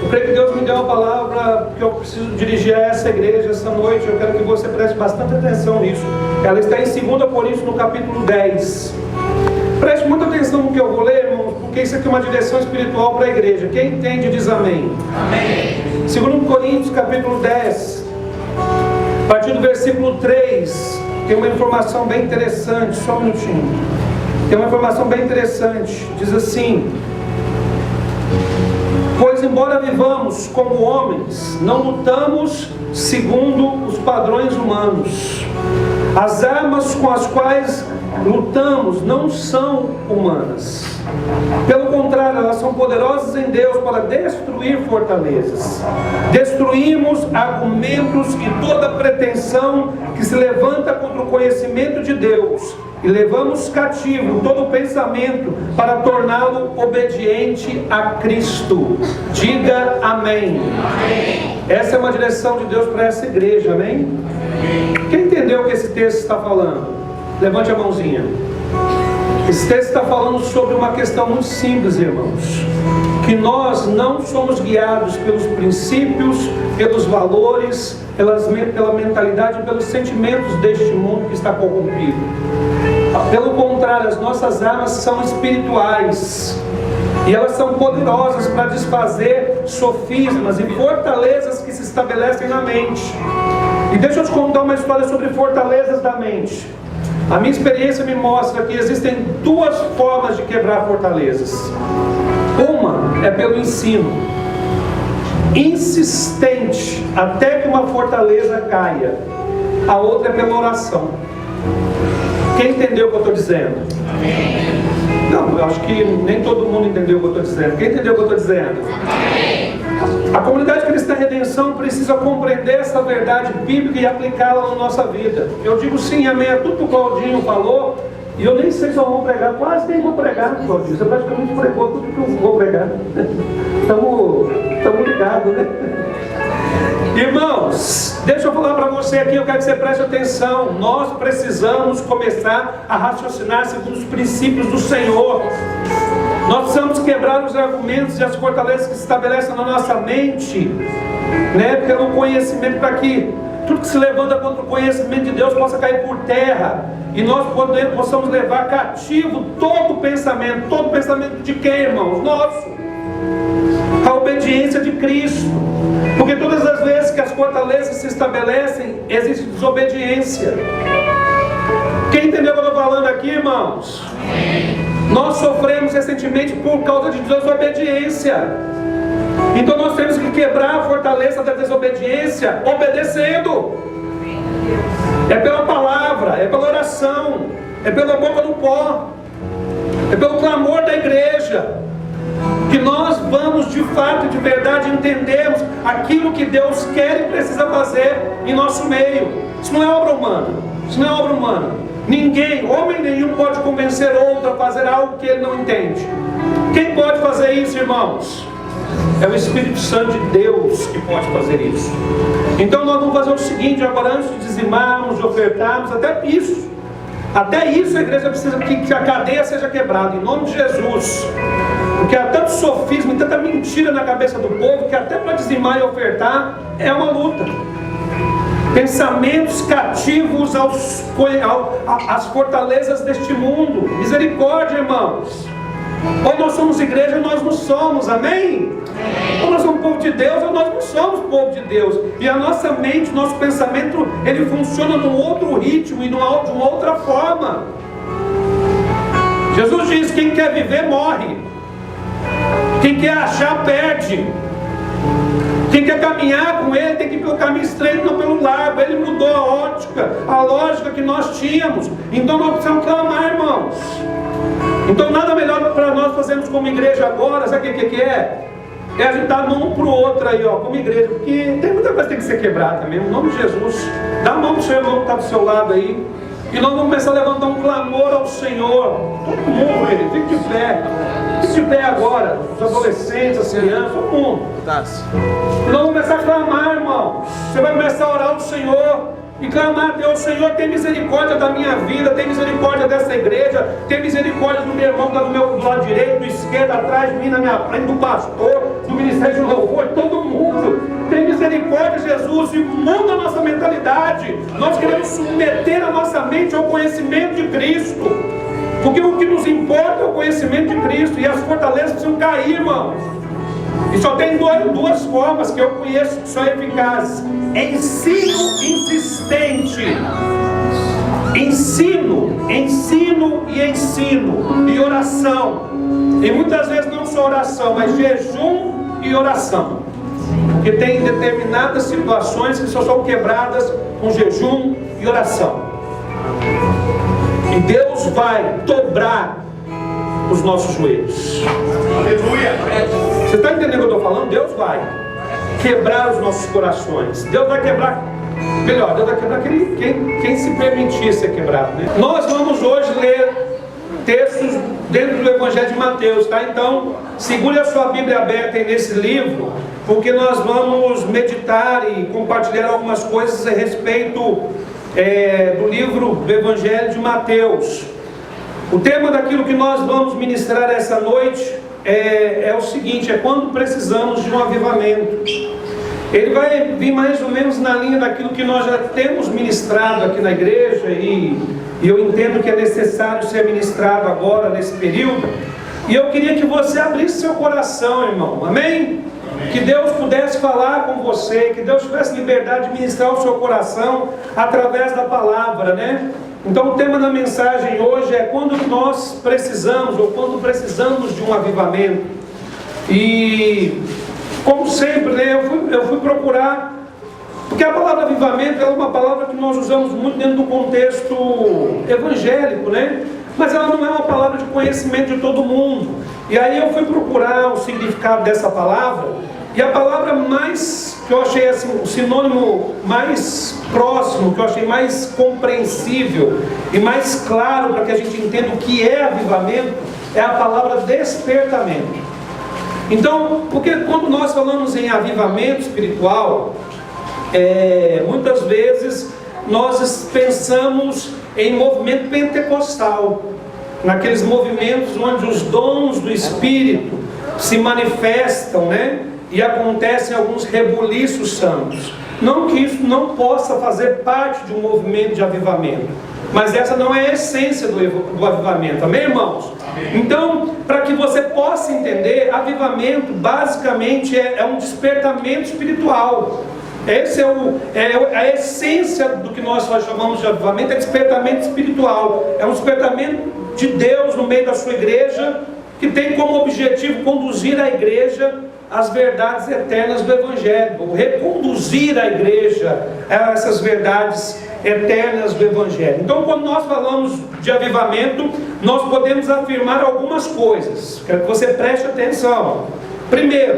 Eu creio que Deus me deu uma palavra que eu preciso dirigir a essa igreja essa noite. Eu quero que você preste bastante atenção nisso. Ela está em 2 Coríntios, no capítulo 10. Preste muita atenção no que eu vou ler, irmãos, porque isso aqui é uma direção espiritual para a igreja. Quem entende diz amém. Amém. 2 Coríntios, capítulo 10, a partir do versículo 3, tem uma informação bem interessante. Só um minutinho. Tem uma informação bem interessante. Diz assim: pois embora vivamos como homens, não lutamos segundo os padrões humanos. As armas com as quais lutamos não são humanas. Pelo contrário, elas são poderosas em Deus para destruir fortalezas. Destruímos argumentos e toda pretensão que se levanta contra o conhecimento de Deus, e levamos cativo todo pensamento para torná-lo obediente a Cristo. Diga amém. Amém. Essa é uma direção de Deus para essa igreja, amém? Quem entendeu o que esse texto está falando? Levante a mãozinha. Esse texto está falando sobre uma questão muito simples, irmãos. Que nós não somos guiados pelos princípios, pelos valores, pela mentalidade e pelos sentimentos deste mundo que está corrompido. Pelo contrário, as nossas armas são espirituais. E elas são poderosas para desfazer sofismas e fortalezas que se estabelecem na mente. E deixa eu te contar uma história sobre fortalezas da mente. A minha experiência me mostra que existem duas formas de quebrar fortalezas. Uma é pelo ensino insistente até que uma fortaleza caia. A outra é pela oração. Quem entendeu o que eu estou dizendo? Não, eu acho que nem todo mundo entendeu o que eu estou dizendo. Quem entendeu o que eu estou dizendo? A comunidade cristã Redenção precisa compreender essa verdade bíblica e aplicá-la na nossa vida. Eu digo sim, amém, a tudo que o Claudinho falou. E eu nem sei se eu vou pregar, quase nem vou pregar, Claudinho. Você praticamente pregou tudo que eu vou pregar. Estamos ligados, né? Irmãos, deixa eu falar para você aqui, eu quero que você preste atenção. Nós precisamos começar a raciocinar segundo os princípios do Senhor. Nós precisamos quebrar os argumentos e as fortalezas que se estabelecem na nossa mente, né, pelo conhecimento, para que tudo que se levanta contra o conhecimento de Deus possa cair por terra. E nós possamos levar cativo todo pensamento de quem, irmãos? Nosso. A obediência de Cristo. Porque todas as vezes que as fortalezas se estabelecem, existe desobediência. Quem entendeu o que eu estou falando aqui, irmãos? Nós sofremos recentemente por causa de desobediência. Então nós temos que quebrar a fortaleza da desobediência obedecendo. É pela palavra, é pela oração, é pela boca do pó, é pelo clamor da igreja, que nós vamos de fato e de verdade entendermos aquilo que Deus quer e precisa fazer em nosso meio. Isso não é obra humana. Isso não é obra humana. Ninguém, homem nenhum, pode convencer outro a fazer algo que ele não entende. Quem pode fazer isso, irmãos? É o Espírito Santo de Deus que pode fazer isso. Então nós vamos fazer o seguinte: agora, antes de dizimarmos, de ofertarmos, até isso a igreja precisa que a cadeia seja quebrada, em nome de Jesus. Porque há tanto sofisma e tanta mentira na cabeça do povo, que até para dizimar e ofertar é uma luta. Pensamentos cativos às fortalezas deste mundo. Misericórdia, irmãos. Ou nós somos igreja ou nós não somos, amém? Ou nós somos povo de Deus ou nós não somos povo de Deus. E a nossa mente, nosso pensamento, ele funciona num outro ritmo e de uma outra forma. Jesus diz: quem quer viver morre, quem quer achar perde. Quem quer caminhar com Ele tem que ir pelo caminho estreito, não pelo largo. Ele mudou a ótica, a lógica que nós tínhamos. Então nós precisamos clamar, irmãos. Então nada melhor para nós fazermos como igreja agora, sabe o que é? É a gente dar a mão para o outro aí, ó, como igreja. Porque tem muita coisa que tem que ser quebrada também, em nome de Jesus. Dá a mão para o seu irmão que está do seu lado aí. E nós vamos começar a levantar um clamor ao Senhor. Todo mundo, ele, fique de pé. Fique de pé agora. Os adolescentes, as crianças, todo mundo. E nós vamos começar a clamar, irmão. Você vai começar a orar ao Senhor. E clamar a Deus: Senhor, tem misericórdia da minha vida, tem misericórdia dessa igreja, tem misericórdia do meu irmão que está do lado direito, do esquerdo, atrás de mim, na minha frente, do pastor, do ministério de louvor, todo Deus e muda a nossa mentalidade. Nós queremos submeter a nossa mente ao conhecimento de Cristo, porque o que nos importa é o conhecimento de Cristo, e as fortalezas precisam cair, irmãos. E só tem duas formas que eu conheço que são eficazes: ensino insistente, ensino e oração. E muitas vezes não só oração, mas jejum e oração, porque tem determinadas situações que só são quebradas com jejum e oração. E Deus vai dobrar os nossos joelhos. Aleluia! Você está entendendo o que eu estou falando? Deus vai quebrar os nossos corações. Deus vai quebrar, melhor, Deus vai quebrar quem se permitir ser quebrado, né? Nós vamos hoje ler textos dentro do Evangelho de Mateus, tá? Então, segure a sua Bíblia aberta aí nesse livro, porque nós vamos meditar e compartilhar algumas coisas a respeito do livro do Evangelho de Mateus. O tema daquilo que nós vamos ministrar essa noite é o seguinte: é quando precisamos de um avivamento. Ele vai vir mais ou menos na linha daquilo que nós já temos ministrado aqui na igreja, e eu entendo que é necessário ser ministrado agora, nesse período. E eu queria que você abrisse seu coração, irmão, amém? Que Deus pudesse falar com você, que Deus tivesse liberdade de ministrar o seu coração através da palavra, né? Então o tema da mensagem hoje é quando nós precisamos, ou quando precisamos de um avivamento. E como sempre, né, eu fui procurar, porque a palavra avivamento é uma palavra que nós usamos muito dentro do contexto evangélico, né? Mas ela não é uma palavra de conhecimento de todo mundo. E aí eu fui procurar o significado dessa palavra, e a palavra mais, que eu achei assim, o sinônimo mais próximo, que eu achei mais compreensível e mais claro para que a gente entenda o que é avivamento, é a palavra despertamento. Então, porque quando nós falamos em avivamento espiritual, muitas vezes nós pensamos em movimento pentecostal, naqueles movimentos onde os dons do Espírito se manifestam, né? E acontecem alguns rebuliços santos. Não que isso não possa fazer parte de um movimento de avivamento, mas essa não é a essência do avivamento, amém, irmãos? Amém. Então, para que você possa entender, avivamento basicamente é um despertamento espiritual. Esse é a essência do que nós chamamos de avivamento, é despertamento espiritual. É um despertamento de Deus no meio da sua igreja, que tem como objetivo conduzir a igreja às verdades eternas do Evangelho, reconduzir a igreja a essas verdades eternas do Evangelho. Então, quando nós falamos de avivamento, nós podemos afirmar algumas coisas. Quero que você preste atenção. Primeiro,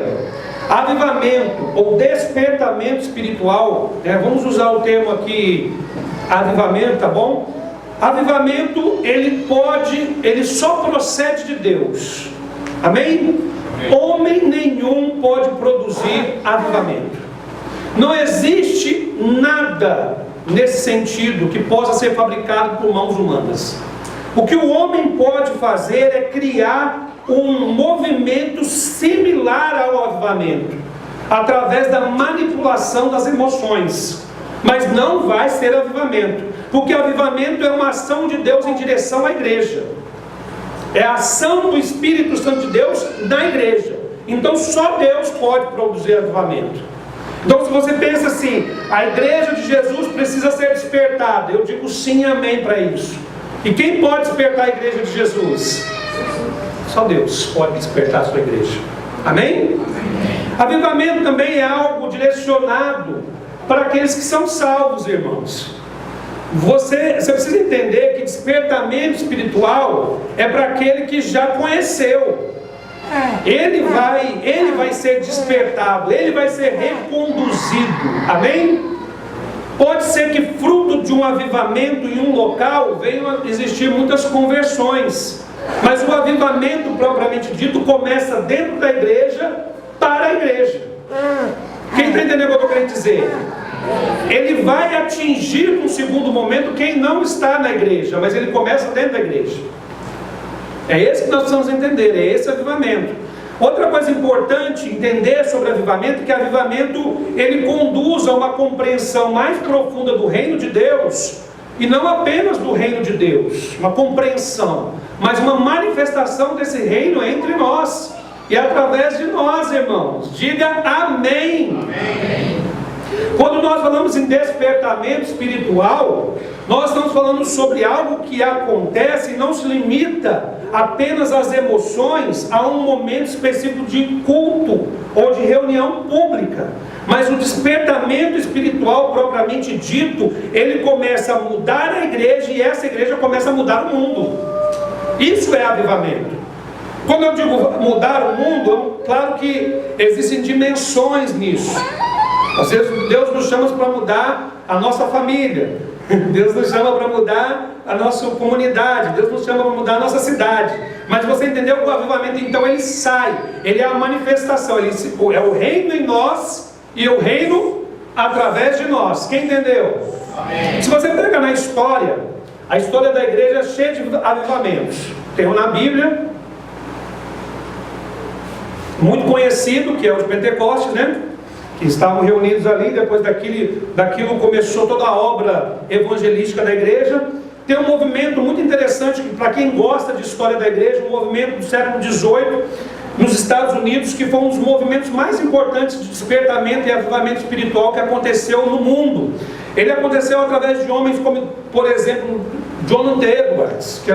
avivamento ou despertamento espiritual, né? Vamos usar o termo aqui, avivamento, tá bom? Avivamento, ele só procede de Deus, amém? Homem nenhum pode produzir avivamento. Não existe nada nesse sentido que possa ser fabricado por mãos humanas. O que o homem pode fazer é criar um movimento similar ao avivamento, através da manipulação das emoções, mas não vai ser avivamento, porque avivamento é uma ação de Deus em direção à igreja, é a ação do Espírito Santo de Deus na igreja. Então só Deus pode produzir avivamento. Então, se você pensa assim, a igreja de Jesus precisa ser despertada, eu digo sim, amém para isso. E quem pode despertar a igreja de Jesus? Só Deus pode despertar a sua igreja. Amém? Avivamento também é algo direcionado para aqueles que são salvos, irmãos. Você precisa entender que despertamento espiritual é para aquele que já conheceu. Ele vai ser despertado, ele vai ser reconduzido. Amém? Pode ser que fruto de um avivamento em um local venham a existir muitas conversões, mas o avivamento propriamente dito começa dentro da igreja, para a igreja. Quem está entendendo o que eu estou querendo dizer? Ele vai atingir num segundo momento quem não está na igreja, mas ele começa dentro da igreja. É esse que nós precisamos entender, é esse avivamento. Outra coisa importante entender sobre avivamento é que avivamento ele conduz a uma compreensão mais profunda do reino de Deus, e não apenas do reino de Deus, uma compreensão, mas uma manifestação desse reino entre nós e através de nós, irmãos. Diga amém. Amém. Quando nós falamos em despertamento espiritual, nós estamos falando sobre algo que acontece e não se limita apenas às emoções, a um momento específico de culto ou de reunião pública. Mas o despertamento espiritual propriamente dito, ele começa a mudar a igreja, e essa igreja começa a mudar o mundo. Isso é avivamento. Quando eu digo mudar o mundo, claro que existem dimensões nisso. Às vezes Deus nos chama para mudar a nossa família, Deus nos chama para mudar a nossa comunidade, Deus nos chama para mudar a nossa cidade. Mas você entendeu que o avivamento então ele sai, ele é a manifestação, ele é o reino em nós e o reino através de nós. Quem entendeu? Amém. Se você pega na história, a história da igreja é cheia de avivamentos. Tem um na Bíblia, muito conhecido, que é o de Pentecostes, né? Que estavam reunidos ali, depois daquilo começou toda a obra evangelística da igreja. Tem um movimento muito interessante, que para quem gosta de história da igreja, um movimento do século XVIII, nos Estados Unidos, que foi um dos movimentos mais importantes de despertamento e avivamento espiritual que aconteceu no mundo. Ele aconteceu através de homens como, por exemplo, Jonathan Edwards, que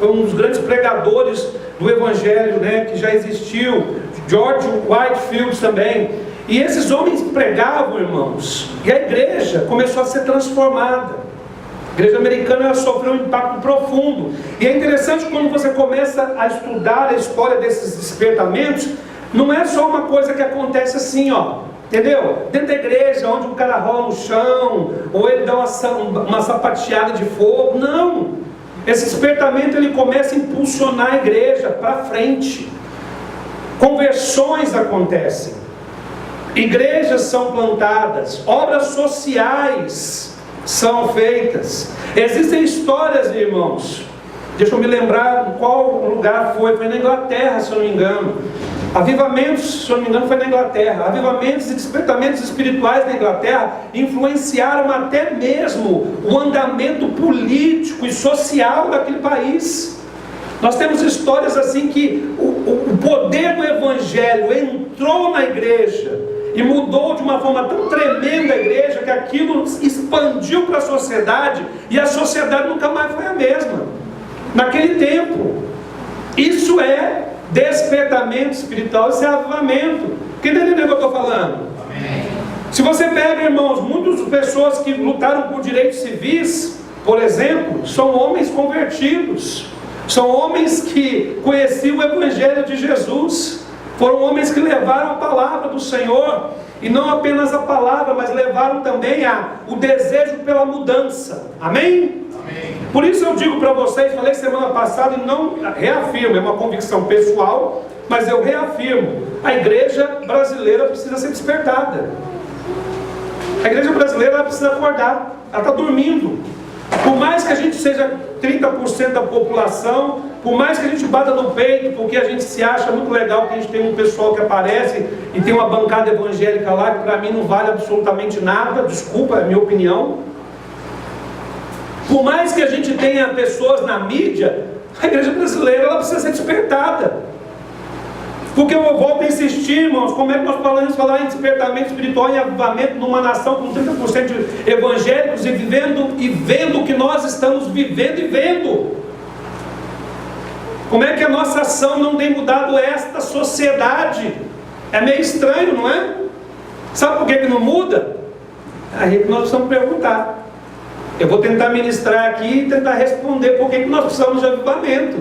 foi um dos grandes pregadores do evangelho, né, que já existiu. George Whitefield também. E esses homens pregavam, irmãos, e a igreja começou a ser transformada. A igreja americana ela sofreu um impacto profundo. E é interessante quando você começa a estudar a história desses despertamentos, não é só uma coisa que acontece assim, ó, entendeu? Dentro da igreja, onde o cara rola no chão, ou ele dá uma sapateada de fogo. Não! Esse despertamento ele começa a impulsionar a igreja para frente. Conversões acontecem, igrejas são plantadas, obras sociais são feitas. Existem histórias, irmãos, deixa eu me lembrar qual lugar foi na Inglaterra, se eu não me engano. Avivamentos, se eu não me engano, foi na Inglaterra. Avivamentos e despertamentos espirituais na Inglaterra influenciaram até mesmo o andamento político e social daquele país. Nós temos histórias assim que o poder do evangelho entrou na igreja e mudou de uma forma tão tremenda a igreja, que aquilo expandiu para a sociedade, e a sociedade nunca mais foi a mesma naquele tempo. Isso é despertamento espiritual, isso é avivamento. Quem está entendendo o que eu estou falando? Amém. Se você pega, irmãos, muitas pessoas que lutaram por direitos civis, por exemplo, são homens convertidos, são homens que conheciam o evangelho de Jesus, foram homens que levaram a palavra do Senhor, e não apenas a palavra, mas levaram também o desejo pela mudança. Amém? Amém. Por isso eu digo para vocês, falei semana passada e não reafirmo, é uma convicção pessoal, mas eu reafirmo, a igreja brasileira precisa ser despertada. A igreja brasileira ela precisa acordar, ela está dormindo. Por mais que a gente seja 30% da população, por mais que a gente bata no peito, porque a gente se acha muito legal que a gente tem um pessoal que aparece e tem uma bancada evangélica lá que para mim não vale absolutamente nada, desculpa, é a minha opinião. Por mais que a gente tenha pessoas na mídia, a igreja brasileira ela precisa ser despertada. Porque eu volto a insistir, irmãos, como é que nós podemos falar em despertamento espiritual e avivamento numa nação com 30% de evangélicos e vendo o que nós estamos vivendo e vendo? Como é que a nossa ação não tem mudado esta sociedade? É meio estranho, não é? Sabe por que não muda? Aí que nós precisamos perguntar. Eu vou tentar ministrar aqui e tentar responder por que nós precisamos de avivamento.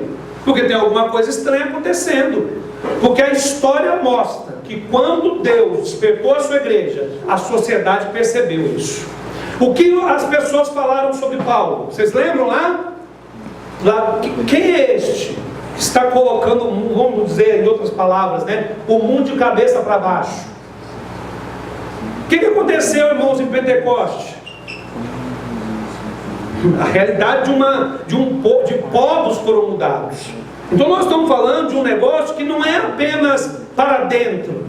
Porque tem alguma coisa estranha acontecendo. Porque a história mostra que quando Deus despertou a sua igreja, a sociedade percebeu isso. O que as pessoas falaram sobre Paulo? Vocês lembram lá? Quem é este que está colocando, vamos dizer em outras palavras, né, o mundo de cabeça para baixo? O que aconteceu, irmãos, em Pentecoste? A realidade de povos foram mudados. Então nós estamos falando de um negócio que não é apenas para dentro.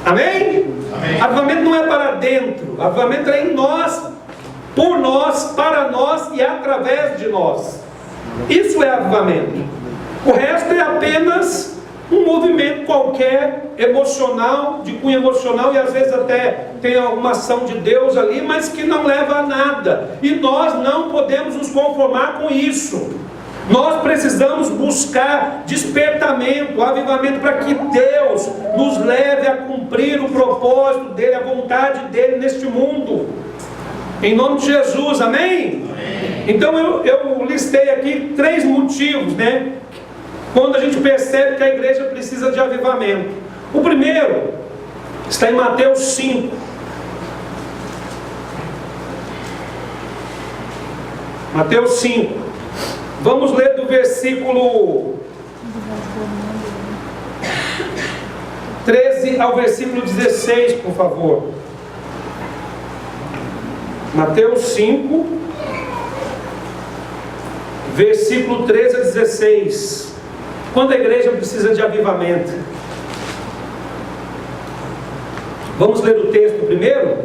Amém? Amém. Avivamento não é para dentro. Avivamento é em nós, por nós, para nós e através de nós. Isso é avivamento. O resto é apenas um movimento qualquer, emocional, de cunho emocional, e às vezes até tem alguma ação de Deus ali, mas que não leva a nada. E nós não podemos nos conformar com isso. Nós precisamos buscar despertamento, avivamento, para que Deus nos leve a cumprir o propósito dele, a vontade dele neste mundo. Em nome de Jesus, amém? Amém. Então eu listei aqui 3 motivos, né? Quando a gente percebe que a igreja precisa de avivamento. O primeiro está em Mateus 5. Mateus 5. Vamos ler do versículo 13 ao versículo 16, por favor. Mateus 5, versículo 13 a 16. Quando a igreja precisa de avivamento. Vamos ler o texto primeiro?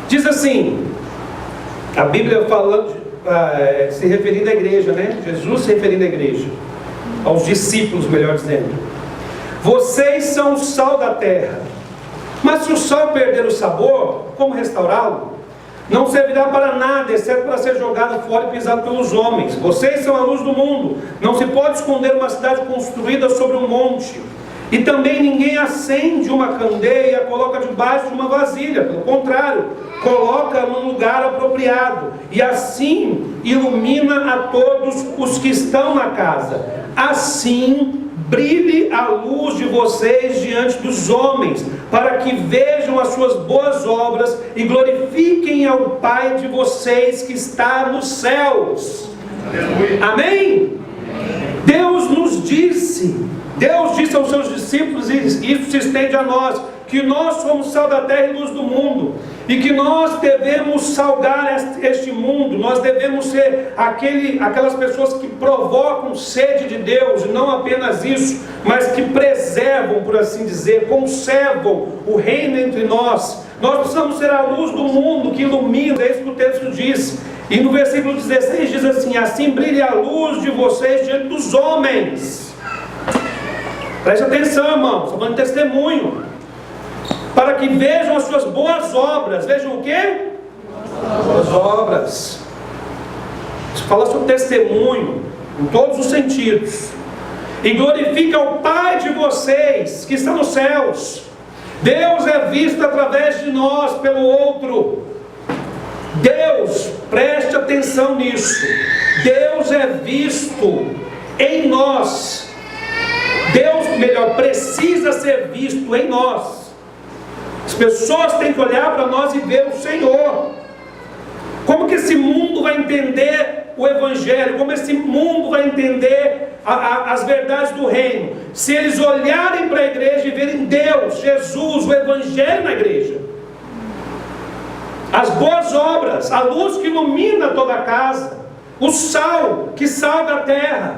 Diz assim, a Bíblia falando, se referindo à igreja, né? Jesus se referindo à igreja, aos discípulos, melhor dizendo. Vocês são o sal da terra, mas se o sal perder o sabor, como restaurá-lo? Não servirá para nada, exceto para ser jogado fora e pisado pelos homens. Vocês são a luz do mundo. Não se pode esconder uma cidade construída sobre um monte. E também ninguém acende uma candeia e a coloca debaixo de uma vasilha. Pelo contrário, coloca num lugar apropriado. E assim ilumina a todos os que estão na casa. Assim brilhe a luz de vocês diante dos homens, para que vejam as suas boas obras e glorifiquem ao Pai de vocês que está nos céus. Aleluia. Amém? Deus disse aos seus discípulos, e isso se estende a nós, que nós somos sal da terra e luz do mundo, e que nós devemos salgar este mundo. Nós devemos ser aquelas pessoas que provocam sede de Deus, e não apenas isso, mas que preservam, por assim dizer, conservam o reino entre nós. Nós precisamos ser a luz do mundo que ilumina, é isso que o texto diz. E no versículo 16 diz assim: assim brilhe a luz de vocês diante dos homens. Preste atenção, irmão, estou falando de testemunho. Para que vejam as suas boas obras. Vejam o quê? Boas obras. Isso fala sobre testemunho, em todos os sentidos. E glorifica o Pai de vocês, que está nos céus. Deus é visto através de nós pelo outro. Deus, preste atenção nisso. Deus é visto em nós. Deus, melhor, precisa ser visto em nós. As pessoas têm que olhar para nós e ver o Senhor. Como que esse mundo vai entender o Evangelho? Como esse mundo vai entender as verdades do reino? Se eles olharem para a igreja e verem Deus, Jesus, o Evangelho na igreja, as boas obras, a luz que ilumina toda a casa, o sal que salga a terra.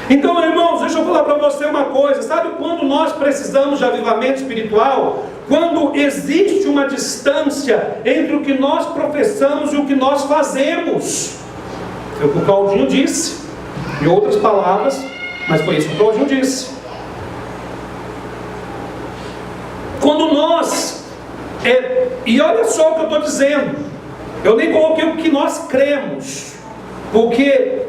Então, irmãos, deixa eu falar para você uma coisa. Sabe quando nós precisamos de avivamento espiritual? Quando existe uma distância entre o que nós professamos e o que nós fazemos. Foi o que o Claudinho disse, em outras palavras, mas foi isso que o Claudinho disse. Quando nós, e olha só o que eu estou dizendo, eu nem coloquei o que nós cremos, porque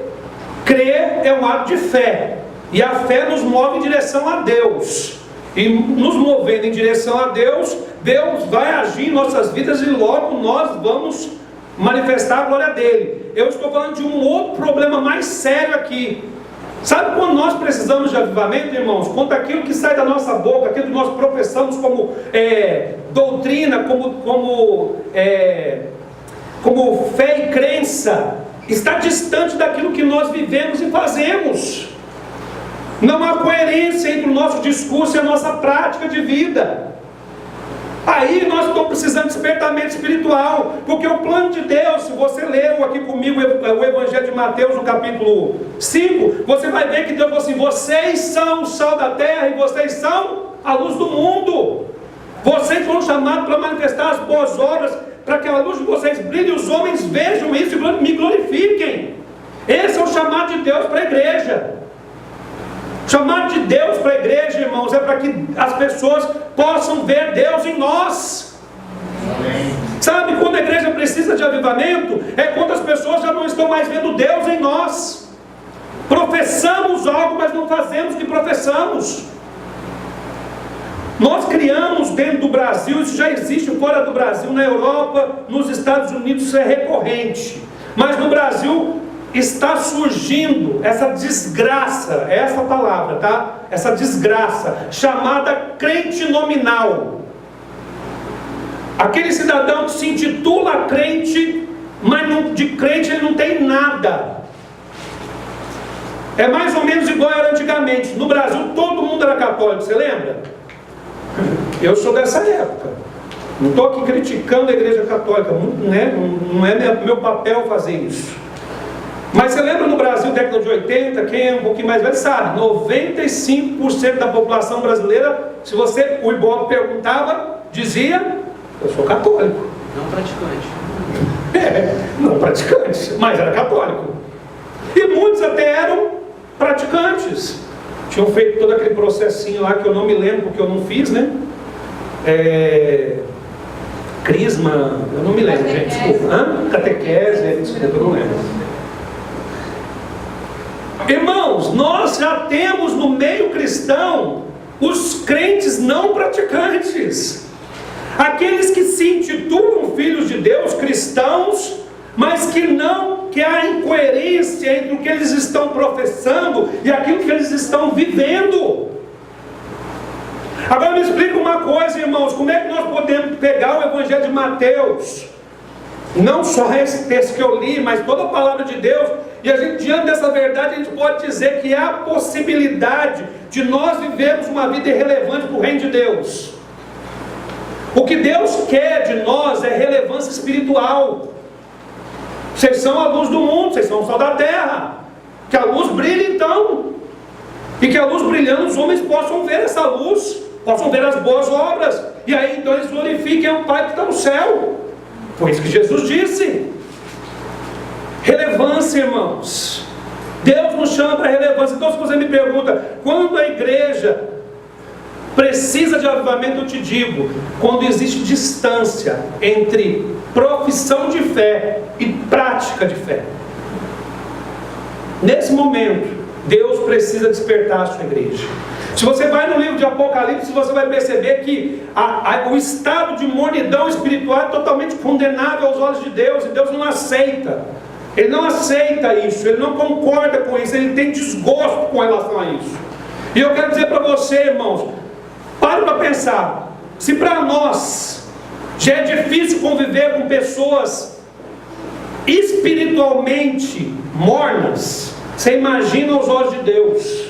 crer é um ato de fé, e a fé nos move em direção a Deus, e nos movendo em direção a Deus, Deus vai agir em nossas vidas e logo nós vamos manifestar a glória dele. Eu estou falando de um outro problema mais sério aqui. Sabe quando nós precisamos de avivamento, irmãos? Quando aquilo que sai da nossa boca, aquilo que nós professamos como doutrina, como fé e crença, está distante daquilo que nós vivemos e fazemos. Não há coerência entre o nosso discurso e a nossa prática de vida. Aí nós estamos precisando de despertamento espiritual, porque o plano de Deus, se você leu aqui comigo o Evangelho de Mateus, no capítulo 5, você vai ver que Deus falou assim: vocês são o sal da terra e vocês são a luz do mundo. Vocês foram chamados para manifestar as boas obras, para que a luz de vocês brilhe e os homens vejam isso e me glorifiquem. Esse é o chamado de Deus para a igreja. O chamado de Deus para a igreja, irmãos, é para que as pessoas possam ver Deus em nós. Amém. Sabe, quando a igreja precisa de avivamento, é quando as pessoas já não estão mais vendo Deus em nós. Professamos algo, mas não fazemos o que professamos. Nós criamos dentro do Brasil, isso já existe fora do Brasil, na Europa, nos Estados Unidos isso é recorrente. Mas no Brasil está surgindo essa desgraça, é essa palavra, tá? Essa desgraça, chamada crente nominal. Aquele cidadão que se intitula crente, mas não, de crente ele não tem nada. É mais ou menos igual era antigamente. No Brasil todo mundo era católico, você lembra? Eu sou dessa época. Não estou aqui criticando a igreja católica, né? Não é meu papel fazer isso. Mas você lembra no Brasil, década de 80, quem é um pouquinho mais velho sabe, 95% da população brasileira, se você, o Ibope perguntava, dizia: eu sou católico. Não praticante. Não praticante, mas era católico. E muitos até eram praticantes. Tinham feito todo aquele processinho lá que eu não me lembro, porque eu não fiz, né? Crisma, eu não me lembro, gente, desculpa. Catequese, desculpa, eu não lembro. Irmãos, nós já temos no meio cristão os crentes não praticantes, aqueles que se intitulam filhos de Deus, cristãos, mas que há incoerência entre o que eles estão professando e aquilo que eles estão vivendo. Agora me explica uma coisa, irmãos: como é que nós podemos pegar o Evangelho de Mateus, não só esse texto que eu li, mas toda a palavra de Deus, e a gente, diante dessa verdade, a gente pode dizer que há a possibilidade de nós vivermos uma vida irrelevante para o reino de Deus. O que Deus quer de nós é relevância espiritual. Vocês são a luz do mundo, vocês são o sal da terra. Que a luz brilhe então, e que a luz brilhando os homens possam ver essa luz, possam ver as boas obras, e aí então eles glorifiquem o Pai que está no céu. Foi isso que Jesus disse. Relevância, irmãos. Deus nos chama para relevância. Então, se você me pergunta, quando a igreja precisa de avivamento, eu te digo: quando existe distância entre profissão de fé e prática de fé. Nesse momento, Deus precisa despertar a sua igreja. Se você vai no livro de Apocalipse, você vai perceber que o estado de mornidão espiritual é totalmente condenável aos olhos de Deus, e Deus não aceita. Ele não aceita isso, ele não concorda com isso, ele tem desgosto com relação a isso. E eu quero dizer para você, irmãos, pare para pensar. Se para nós já é difícil conviver com pessoas espiritualmente mornas, você imagina aos olhos de Deus.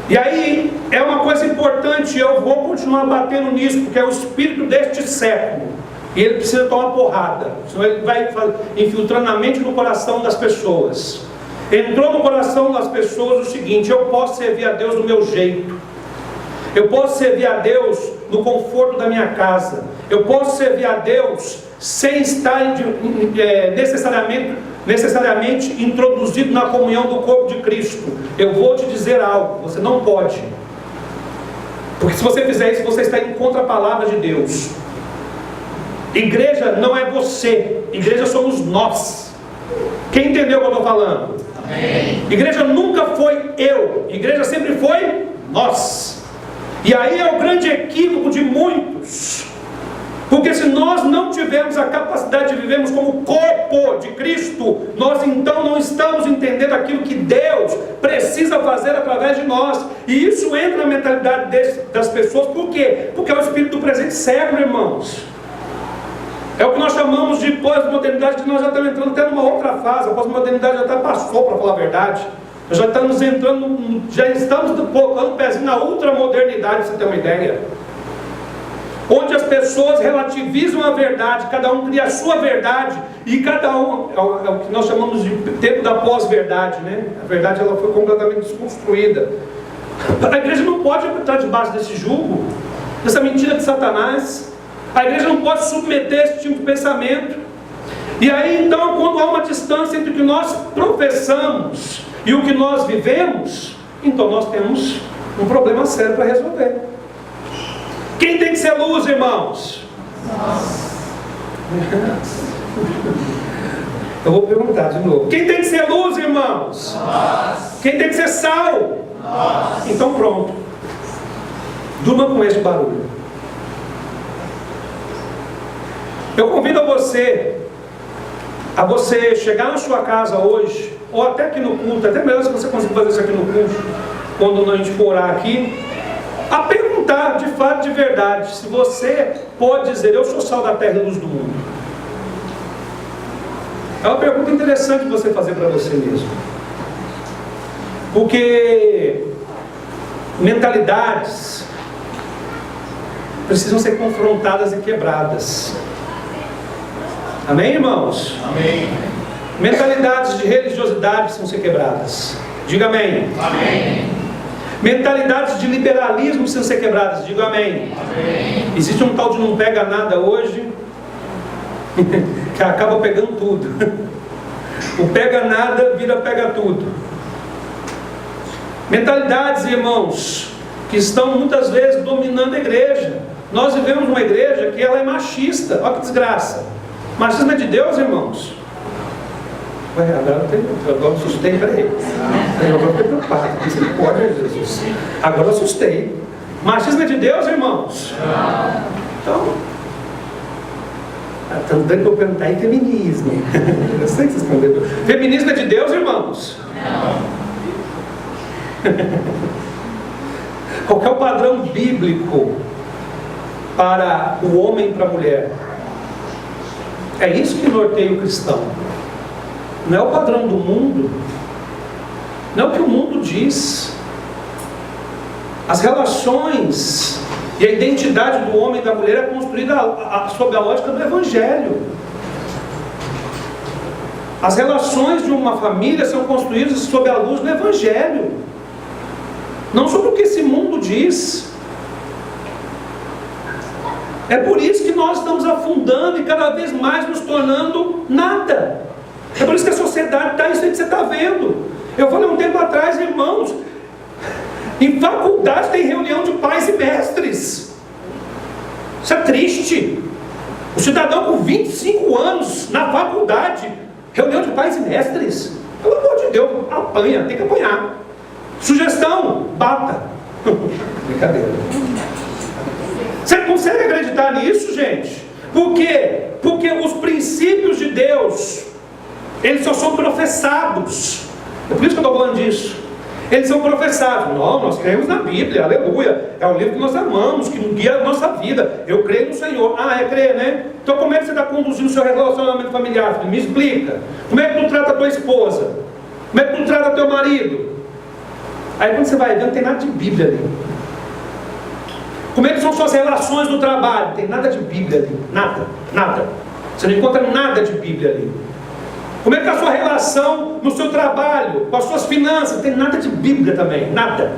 E aí é uma coisa importante, eu vou continuar batendo nisso, porque é o espírito deste século, e ele precisa tomar porrada, senão ele vai infiltrando a mente no coração das pessoas. Entrou no coração das pessoas o seguinte: eu posso servir a Deus do meu jeito, eu posso servir a Deus no conforto da minha casa, eu posso servir a Deus sem estar necessariamente introduzido na comunhão do corpo de Cristo. Eu vou te dizer algo: você não pode, porque se você fizer isso, você está indo contra a palavra de Deus. Igreja não é você, igreja somos nós. Quem entendeu o que eu estou falando? Amém. Igreja nunca foi eu, igreja sempre foi nós. E aí é o grande equívoco de muitos, porque se nós não tivermos a capacidade de vivermos como corpo de Cristo, nós então não estamos entendendo aquilo que Deus precisa fazer através de nós. E isso entra na mentalidade das pessoas. Por quê? Porque é o espírito do presente século, irmãos. É o que nós chamamos de pós-modernidade, que nós já estamos entrando até numa outra fase. A pós-modernidade já até passou, para falar a verdade. Nós já estamos entrando, já estamos colocando o pezinho na ultramodernidade, para você ter uma ideia. onde as pessoas relativizam a verdade, cada um cria a sua verdade, e cada um, é o que nós chamamos de tempo da pós-verdade, né? A verdade ela foi completamente desconstruída. A igreja não pode estar debaixo desse jugo, dessa mentira de Satanás. A igreja não pode submeter esse tipo de pensamento. E aí então, quando há uma distância entre o que nós professamos e o que nós vivemos, então nós temos um problema sério para resolver. Quem tem que ser luz, irmãos? Nós. Eu vou perguntar de novo. Quem tem que ser luz, irmãos? Nós. Quem tem que ser sal? Nós. Então pronto. Durma com esse barulho. Eu convido a você chegar na sua casa hoje, ou até aqui no culto, até melhor se você conseguir fazer isso aqui no culto, quando a gente for orar aqui, a perguntar de fato, de verdade, se você pode dizer: eu sou sal da terra e luz do mundo. É uma pergunta interessante de você fazer para você mesmo, porque mentalidades precisam ser confrontadas e quebradas. Amém, irmãos? Amém. Mentalidades de religiosidade precisam ser quebradas. Diga amém. Amém. Mentalidades de liberalismo precisam ser quebradas. Diga amém. Amém. Existe um tal de não pega nada hoje que acaba pegando tudo. O pega nada vira pega tudo. Mentalidades, irmãos, que estão muitas vezes dominando a igreja. Nós vivemos uma igreja que ela é machista. Olha que desgraça. Machismo é de Deus, irmãos? Agora eu assustei, peraí. Agora eu fiquei preocupado. Isso não pode, Jesus. Agora eu assustei. Machismo é de Deus, irmãos? Então, estão dando para eu perguntar em feminismo. Eu sei que vocês estão dando. Feminismo é de Deus, irmãos? Qual é o padrão bíblico para o homem e para a mulher? É isso que norteia o cristão. Não é o padrão do mundo, não é o que o mundo diz. As relações e a identidade do homem e da mulher é construída sob a lógica do Evangelho. As relações de uma família são construídas sob a luz do Evangelho, não sobre o que esse mundo diz. É por isso que nós estamos afundando e cada vez mais nos tornando nada. É por isso que a sociedade está isso aí que você está vendo. Eu falei um tempo atrás, irmãos, em faculdade tem reunião de pais e mestres. Isso é triste. O cidadão com 25 anos na faculdade, reunião de pais e mestres. Pelo amor de Deus, apanha, tem que apanhar. Sugestão, bata. Brincadeira. Você consegue acreditar nisso, gente? Por quê? Porque os princípios de Deus, eles só são professados. É por isso que eu estou falando disso. Eles são professados. Não, nós cremos na Bíblia, aleluia. É um livro que nós amamos, que guia a nossa vida. Eu creio no Senhor. Ah, é crer, né? Então como é que você está conduzindo o seu relacionamento familiar, filho? Me explica. Como é que tu trata a tua esposa? Como é que tu trata teu marido? Aí quando você vai ver, não tem nada de Bíblia ali. Como é que são suas relações no trabalho? Não tem nada de Bíblia ali. Nada, nada. Você não encontra nada de Bíblia ali. Como é que é a sua relação no seu trabalho, com as suas finanças? Não tem nada de Bíblia também, nada.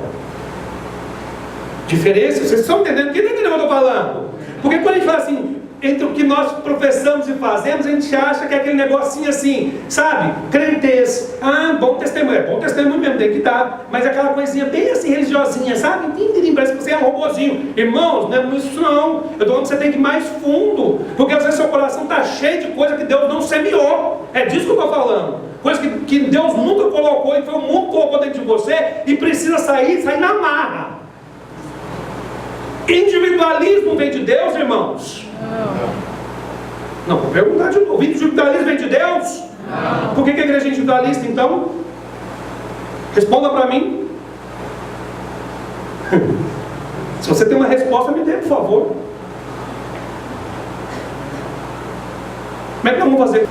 Diferença, vocês estão entendendo? Quem está entendendo o que eu estou falando? Porque quando a gente fala assim, entre o que nós professamos e fazemos, a gente acha que é aquele negocinho assim, sabe? Crentez, bom testemunho, é bom testemunho mesmo, tem que dar, mas aquela coisinha bem assim, religiosinha, sabe? Parece que você é um robozinho. Irmãos, não é isso não. Eu estou falando que você tem que ir mais fundo, porque às vezes seu coração está cheio de coisa que Deus não semeou. É disso que eu estou falando. Coisa que Deus nunca colocou, e foi o mundo que colocou dentro de você, e precisa sair na marra. Individualismo vem de Deus, irmãos? Não, vou perguntar de novo. Individualismo vem de Deus? Não. Por que a igreja é individualista então? Responda para mim. Se você tem uma resposta, me dê, por favor. Como é que nós vamos fazer?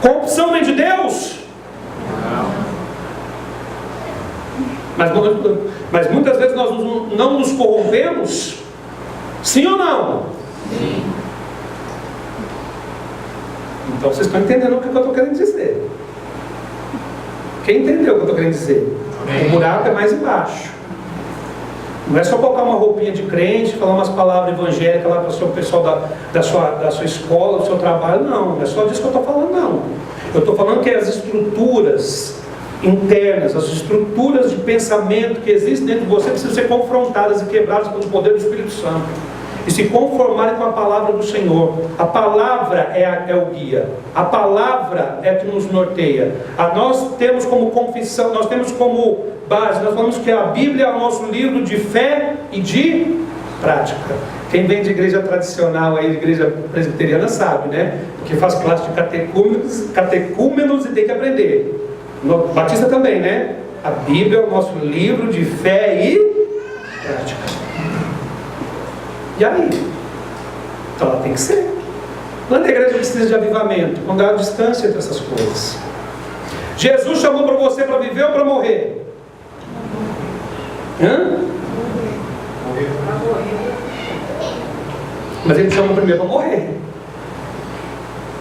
Corrupção vem de Deus? Não. Mas Mas muitas vezes nós não nos corrompemos. Sim ou não? Sim. Então vocês estão entendendo o que eu estou querendo dizer. Quem entendeu o que eu estou querendo dizer? Amém. O buraco é mais embaixo. Não é só colocar uma roupinha de crente, falar umas palavras evangélicas lá para o seu pessoal da sua escola, do seu trabalho. Não é só disso que eu estou falando, não. Eu estou falando que as estruturas internas, as estruturas de pensamento que existem dentro de você precisam ser confrontadas e quebradas pelo poder do Espírito Santo e se conformarem com a palavra do Senhor. A palavra é o guia, a palavra é que nos norteia. Nós temos como confissão, nós temos como base, nós falamos que a Bíblia é o nosso livro de fé e de prática. Quem vem de igreja tradicional, aí, de igreja presbiteriana, sabe, né? Porque faz classe de catecúmenos e tem que aprender. No Batista também, né? A Bíblia é o nosso livro de fé e prática. E aí? Então ela tem que ser. Quando a igreja precisa de avivamento? Quando há distância entre essas coisas. Jesus chamou para você para viver ou para morrer? Hã? Mas ele te chamou primeiro para morrer,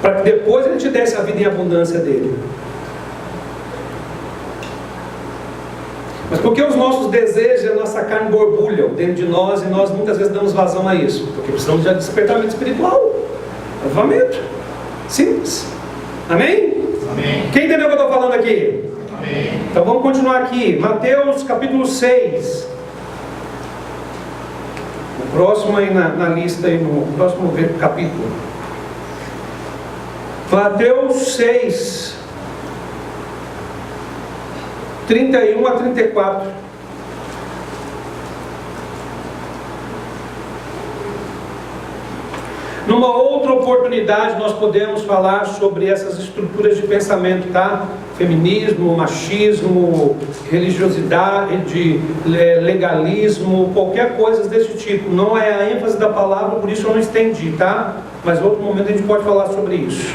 para que depois ele te desse a vida em abundância dele. Mas porque os nossos desejos e a nossa carne borbulham dentro de nós e nós muitas vezes damos vazão a isso? Porque precisamos de despertamento espiritual, avivamento. Simples. Amém? Amém. Quem entendeu o que eu estou falando aqui? Amém. Então vamos continuar aqui. Mateus capítulo 6. O próximo aí na lista, aí no próximo capítulo. Mateus 6. 31 a 34. Numa outra oportunidade nós podemos falar sobre essas estruturas de pensamento, tá? Feminismo, machismo, religiosidade, legalismo, qualquer coisa desse tipo. Não é a ênfase da palavra, por isso eu não estendi, tá? Mas em outro momento a gente pode falar sobre isso.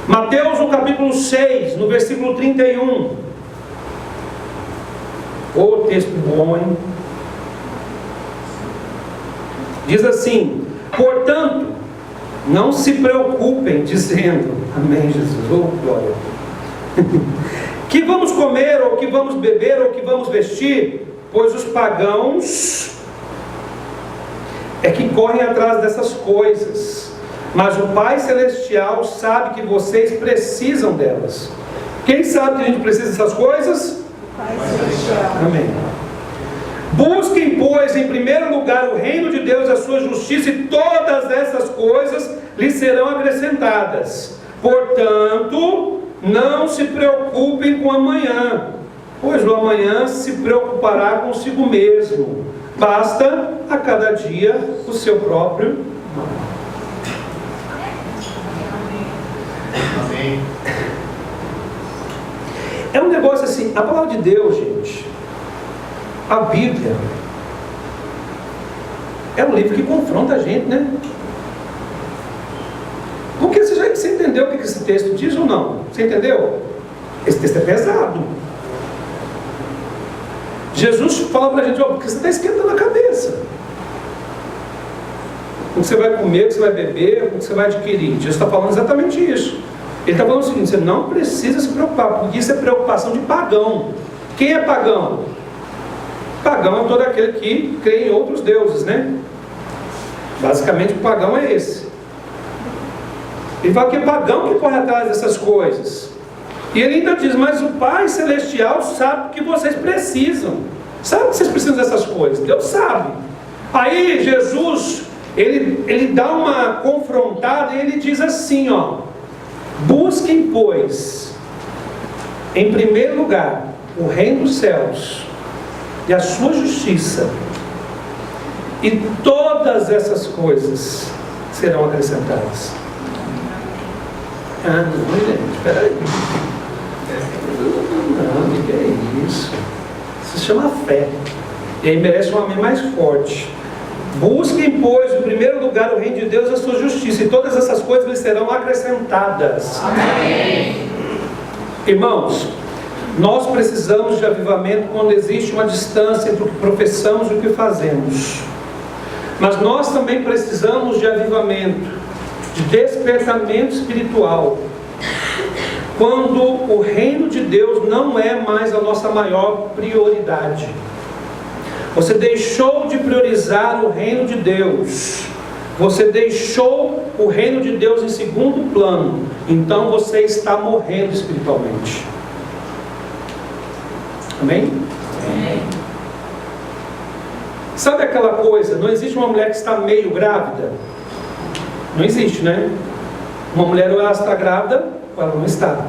Mateus, no capítulo 6, no versículo 31. Ô texto bom, hein? Diz assim: portanto, não se preocupem dizendo, amém, Jesus, oh glória, que vamos comer, ou que vamos beber, ou que vamos vestir, pois os pagãos é que correm atrás dessas coisas, mas o Pai Celestial sabe que vocês precisam delas. Quem sabe que a gente precisa dessas coisas? O Pai Celestial. Amém. Busquem, pois, em primeiro lugar o reino de Deus e a sua justiça, e todas essas coisas lhes serão acrescentadas. Portanto, não se preocupem com amanhã, pois o amanhã se preocupará consigo mesmo. Basta a cada dia o seu próprio mal. Amém. É um negócio assim, a palavra de Deus, gente, a Bíblia é um livro que confronta a gente, né? Porque você entendeu o que esse texto diz ou não? Você entendeu? Esse texto é pesado. Jesus fala pra gente, porque você está esquentando a cabeça. O que você vai comer, o que você vai beber, o que você vai adquirir. Jesus está falando exatamente isso. Ele está falando o seguinte: você não precisa se preocupar, porque isso é preocupação de pagão. Quem é pagão? Pagão é todo aquele que crê em outros deuses, né? Basicamente o pagão é esse. Ele fala que é pagão que corre atrás dessas coisas. E ele ainda diz: mas o Pai Celestial sabe que vocês precisam. Sabe que vocês precisam dessas coisas? Deus sabe. Aí Jesus, ele dá uma confrontada e ele diz assim, ó: busquem, pois, em primeiro lugar o reino dos céus e a sua justiça, e todas essas coisas serão acrescentadas. Ah, não, gente, espera aí. Não, o que é isso? Isso se chama fé. E aí merece um amém mais forte. Busquem, pois, em primeiro lugar o reino de Deus e a sua justiça, e todas essas coisas lhes serão acrescentadas. Amém. Irmãos, Nós precisamos de avivamento quando existe uma distância entre o que professamos e o que fazemos. Mas nós também precisamos de avivamento, de despertamento espiritual, quando o reino de Deus não é mais a nossa maior prioridade. Você deixou de priorizar o reino de Deus. Você deixou o reino de Deus em segundo plano. Então você está morrendo espiritualmente. Amém? Amém. Sabe aquela coisa? Não existe uma mulher que está meio grávida? Não existe, né? Uma mulher ou ela está grávida ou ela não está.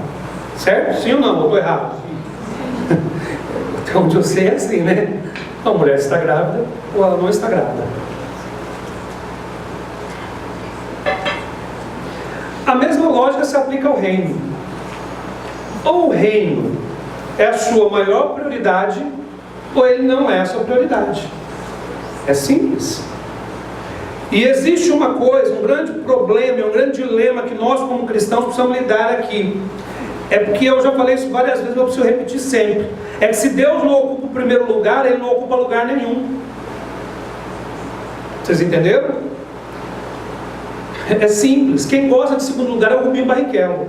Certo? Sim ou não? Ou estou errado? Então, onde eu sei é assim, né? A mulher está grávida ou ela não está grávida. A mesma lógica se aplica ao reino. Ou o reino é a sua maior prioridade, ou ele não é a sua prioridade. É simples. E existe uma coisa, um grande problema, um grande dilema que nós como cristãos precisamos lidar aqui. É porque eu já falei isso várias vezes, mas eu preciso repetir sempre. É que se Deus não ocupa o primeiro lugar, Ele não ocupa lugar nenhum. Vocês entenderam? É simples. Quem gosta de segundo lugar é o Rubinho Barrichello.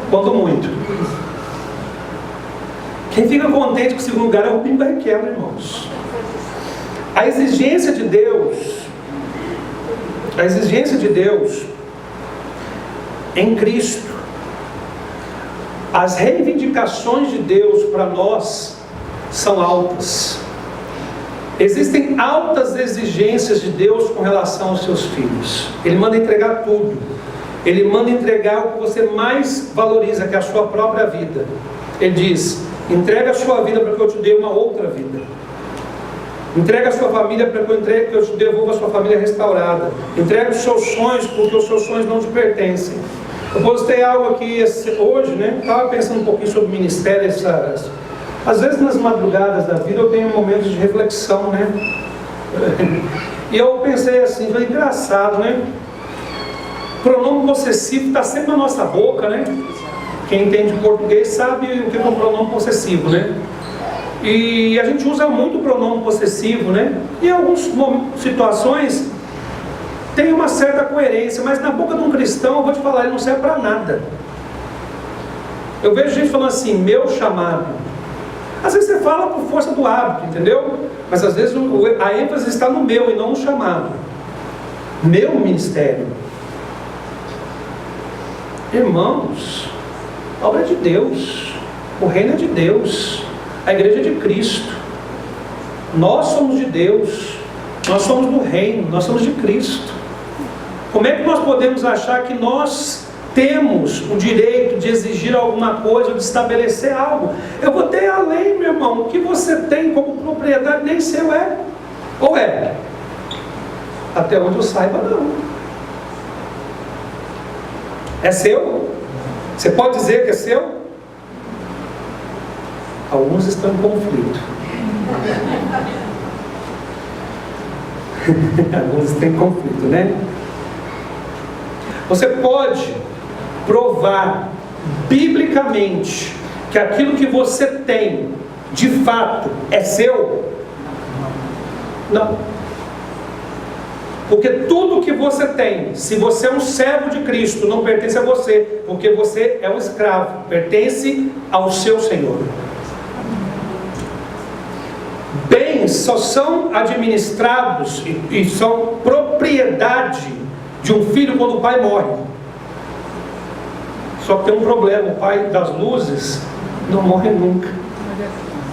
Quando muito. Quem fica contente com o segundo lugar é o Rubinho Barrichello, irmãos. A exigência de Deus em Cristo, as reivindicações de Deus para nós são altas. Existem altas exigências de Deus com relação aos seus filhos. Ele manda entregar tudo. Ele manda entregar o que você mais valoriza, que é a sua própria vida. Ele diz: entrega a sua vida para que eu te dê uma outra vida. Entrega a sua família para que eu te devolva a sua família restaurada. Entrega os seus sonhos, porque os seus sonhos não te pertencem. Eu postei algo aqui hoje, né? Estava pensando um pouquinho sobre o ministério. Às vezes nas madrugadas da vida eu tenho momentos de reflexão, né? E eu pensei assim, foi engraçado, né? Pronome possessivo está sempre na nossa boca, né? Quem entende português sabe o que é um pronome possessivo, né? E a gente usa muito o pronome possessivo, né? E em algumas situações tem uma certa coerência, mas na boca de um cristão, eu vou te falar, ele não serve para nada. Eu vejo gente falando assim, meu chamado. Às vezes você fala por força do hábito, entendeu? Mas às vezes a ênfase está no meu e não no chamado. Meu ministério. Irmãos, a obra é de Deus, o reino é de Deus, a igreja é de Cristo. Nós somos de Deus, nós somos do reino, nós somos de Cristo. Como é que nós podemos achar que nós temos o direito de exigir alguma coisa ou de estabelecer algo? Eu vou ter a lei, meu irmão. O que você tem como propriedade nem seu é. Ou é? Até onde eu saiba, não. É seu? Você pode dizer que é seu? Alguns estão em conflito. Alguns estão em conflito, né? Você pode provar biblicamente que aquilo que você tem de fato é seu? Não. Porque tudo que você tem, se você é um servo de Cristo, não pertence a você, porque você é um escravo, pertence ao seu Senhor. Bens só são administrados e são propriedade de um filho quando o pai morre. Só que tem um problema, o pai das luzes não morre nunca.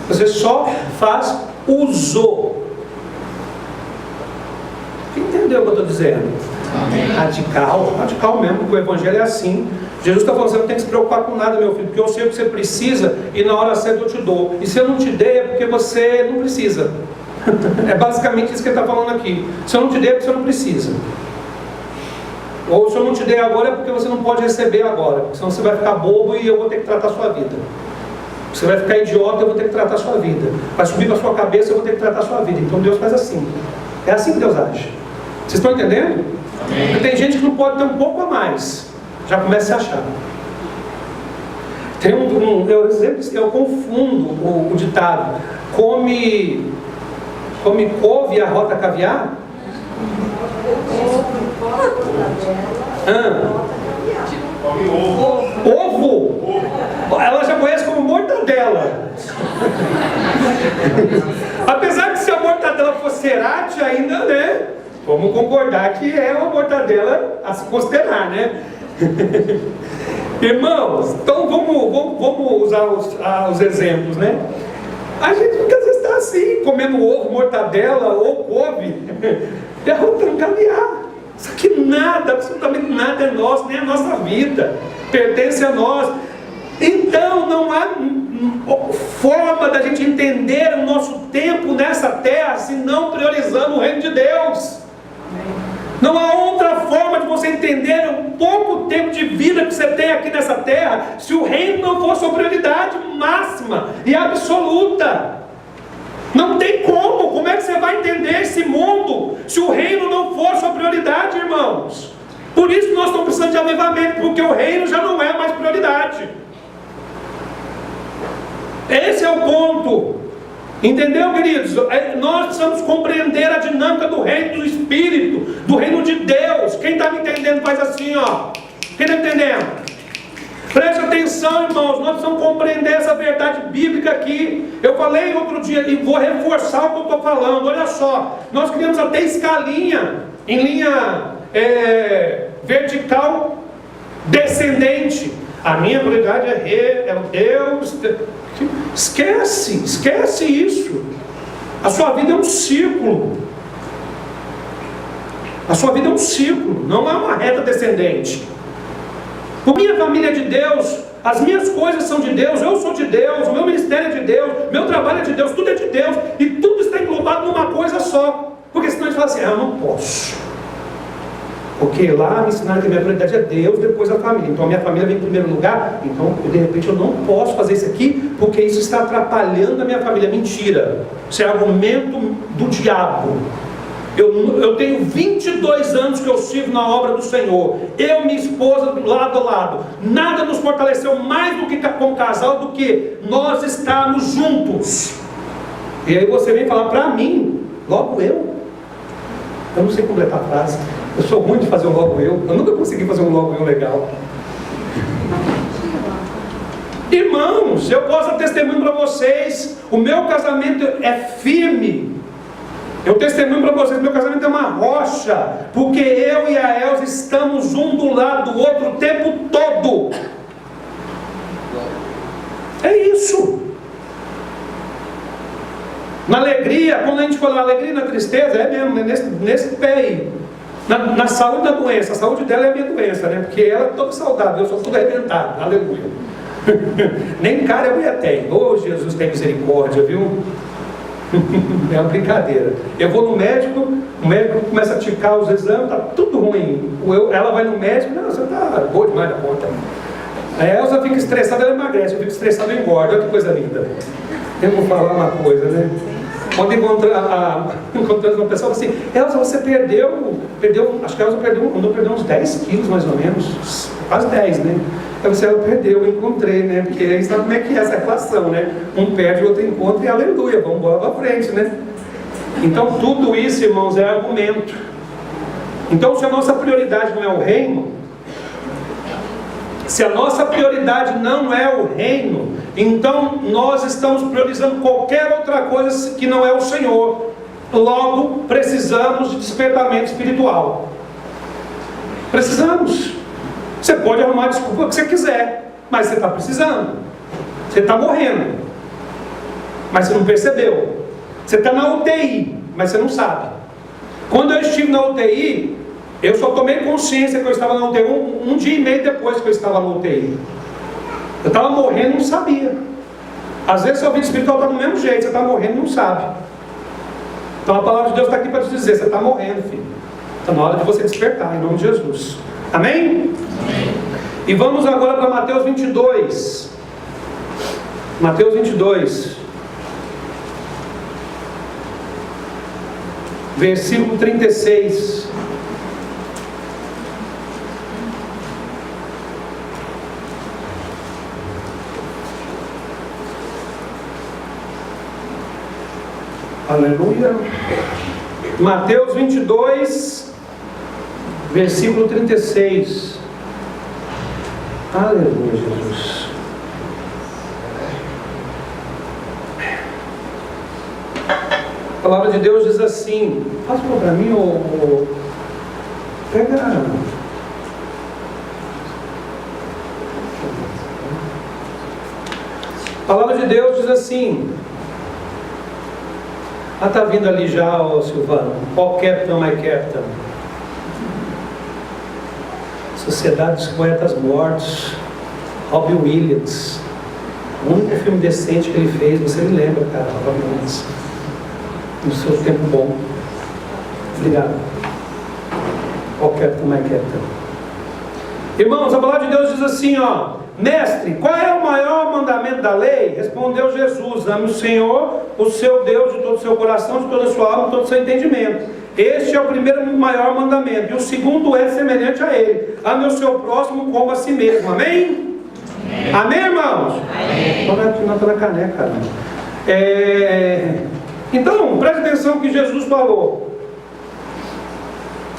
Você só faz uso. Entendeu o que eu estou dizendo? Amém. Radical mesmo, porque o evangelho é assim. Jesus está falando, você não tem que se preocupar com nada, meu filho, porque eu sei o que você precisa e na hora certa eu te dou. E se eu não te der é porque você não precisa. É basicamente isso que ele está falando aqui. Se eu não te der é porque você não precisa. Ou se eu não te der agora é porque você não pode receber agora, senão você vai ficar bobo e eu vou ter que tratar a sua vida. Você vai ficar idiota e eu vou ter que tratar a sua vida. Vai subir para a sua cabeça e eu vou ter que tratar a sua vida. Então Deus faz assim. É assim que Deus age. Vocês estão entendendo? Porque tem gente que não pode ter um pouco a mais. Já começa a se achar. Tem eu confundo o ditado. Come couve e arrota caviar? Ovo? Ela já conhece como mortadela. Apesar de se a mortadela fosse cerati ainda, né? Vamos concordar que é uma mortadela a se considerar, né? Irmãos, então vamos usar os exemplos, né? A gente muitas vezes está assim, comendo ovo, mortadela ou couve, e arrotando caviar. Isso aqui nada, absolutamente nada é nosso, nem a nossa vida pertence a nós. Então não há forma da gente entender o nosso tempo nessa terra se não priorizando o reino de Deus. Não há outra forma de você entender o pouco tempo de vida que você tem aqui nessa terra se o reino não for sua prioridade máxima e absoluta. Não tem como. Como é que você vai entender esse mundo se o reino não for sua prioridade, irmãos? Por isso nós estamos precisando de avivamento, porque o reino já não é mais prioridade. Esse é o ponto. Entendeu, queridos? Nós precisamos compreender a dinâmica do reino do Espírito, do reino de Deus. Quem está me entendendo faz assim, ó. Quem está entendendo? Preste atenção, irmãos. Nós precisamos compreender essa verdade bíblica aqui. Eu falei outro dia e vou reforçar o que eu estou falando. Olha só, nós criamos até escalinha em linha vertical descendente. A minha prioridade é Deus. Esquece isso. A sua vida é um círculo. A sua vida é um círculo, não é uma reta descendente. A minha família é de Deus, as minhas coisas são de Deus, eu sou de Deus, o meu ministério é de Deus, meu trabalho é de Deus, tudo é de Deus, e tudo está englobado numa coisa só. Porque senão a gente fala assim, eu não posso. Porque lá me ensinaram que a minha prioridade é Deus, depois a família. Então a minha família vem em primeiro lugar, então de repente eu não posso fazer isso aqui, porque isso está atrapalhando a minha família. Mentira. Isso é argumento do diabo. Eu tenho 22 anos que eu sirvo na obra do Senhor. Eu e minha esposa lado a lado. Nada nos fortaleceu mais do que como casal do que nós estarmos juntos. E aí você vem falar para mim, logo eu não sei completar a frase. Eu sou ruim de fazer um logo eu nunca consegui fazer um logo eu legal. Irmãos, eu posso dar testemunho para vocês. O meu casamento é firme. Eu testemunho para vocês, meu casamento é uma rocha, porque eu e a Elza estamos um do lado do outro o tempo todo. É isso. Na alegria, quando a gente fala alegria e na tristeza, é mesmo, é nesse pé aí. Na saúde da doença, a saúde dela é a minha doença, né? Porque ela é toda saudável, eu sou tudo arrebentado, aleluia. Nem cara a mulher tem. Oh, Jesus tem misericórdia, viu? É uma brincadeira. Eu vou no médico, o médico começa a ticar os exames, tá tudo ruim. Ela vai no médico, não, você tá boa demais da conta. A Elza fica estressada, ela emagrece. Eu fico estressado, eu engordo. Olha que coisa linda. Eu vou falar uma coisa, né? Quando encontramos uma pessoa assim, Elza, você perdeu, acho que a Elza perdeu uns 10 quilos mais ou menos, quase 10, né? Eu disse, ela perdeu, eu encontrei, né? Porque aí sabe como é que é essa relação, né? Um perde, o outro encontra e aleluia, vamos embora para frente, né? Então tudo isso, irmãos, é argumento. Então se a nossa prioridade não é o reino, se a nossa prioridade não é o reino, então nós estamos priorizando qualquer outra coisa que não é o Senhor. Logo, precisamos de despertamento espiritual. Precisamos. Você pode arrumar a desculpa que você quiser, mas você está precisando. Você está morrendo, mas você não percebeu. Você está na UTI, mas você não sabe. Quando eu estive na UTI, eu só tomei consciência que eu estava na UTI um dia e meio depois que eu estava na UTI. Eu estava morrendo e não sabia. Às vezes seu vida espiritual está do mesmo jeito, você está morrendo e não sabe. Então a palavra de Deus está aqui para te dizer, você está morrendo, filho. Está na hora de você despertar, em nome de Jesus. Amém? Amém. E vamos agora para Mateus 22. Mateus 22. Versículo 36. Aleluia. Mateus 22, versículo 36. Aleluia, Jesus. A palavra de Deus diz assim. Faz para mim, pega. A palavra de Deus diz assim. Está vindo ali já, Silvano. Paul Captain, my Captain. Sociedade dos Poetas Mortos. Robin Williams. O único filme decente que ele fez, você me lembra, cara, Robin Williams. No seu tempo bom. Obrigado. Paul Captain, my Captain. Irmãos, a palavra de Deus diz assim, ó. Mestre, qual é o maior mandamento da lei? Respondeu Jesus: ame o Senhor, o seu Deus, de todo o seu coração, de toda a sua alma, de todo o seu entendimento. Este é o primeiro e maior mandamento. E o segundo é semelhante a ele: ame o seu próximo como a si mesmo. Amém? Amém, amém, irmãos? Amém. Não está na caneca. Então, preste atenção no que Jesus falou.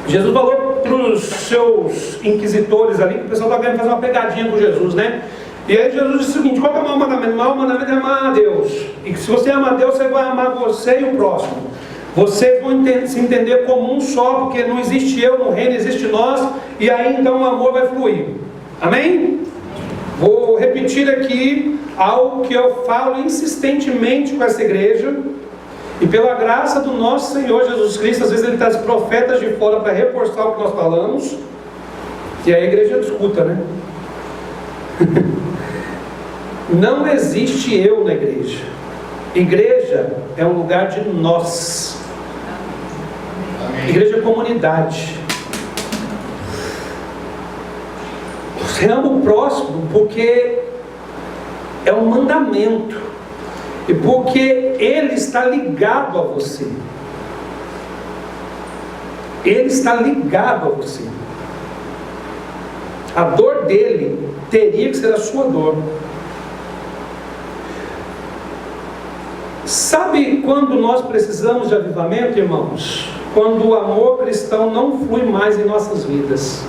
Jesus falou para os seus inquisitores ali, que o pessoal estava querendo fazer uma pegadinha com Jesus, né? E aí Jesus disse o seguinte: qual é o maior mandamento? O maior mandamento é amar a Deus. E que se você ama a Deus, você vai amar você e o próximo. Vocês vão se entender como um só, porque não existe eu no reino, existe nós. E aí então o amor vai fluir. Amém? Vou repetir aqui algo que eu falo insistentemente com essa igreja. E pela graça do nosso Senhor Jesus Cristo, às vezes Ele traz profetas de fora para reforçar o que nós falamos. E aí a igreja escuta, né? Não existe eu na igreja. Igreja é um lugar de nós. Igreja é comunidade. Você ama o próximo porque é um mandamento. E porque ele está ligado a você. Ele está ligado a você. A dor dele teria que ser a sua dor. Sabe quando nós precisamos de avivamento, irmãos? Quando o amor cristão não flui mais em nossas vidas.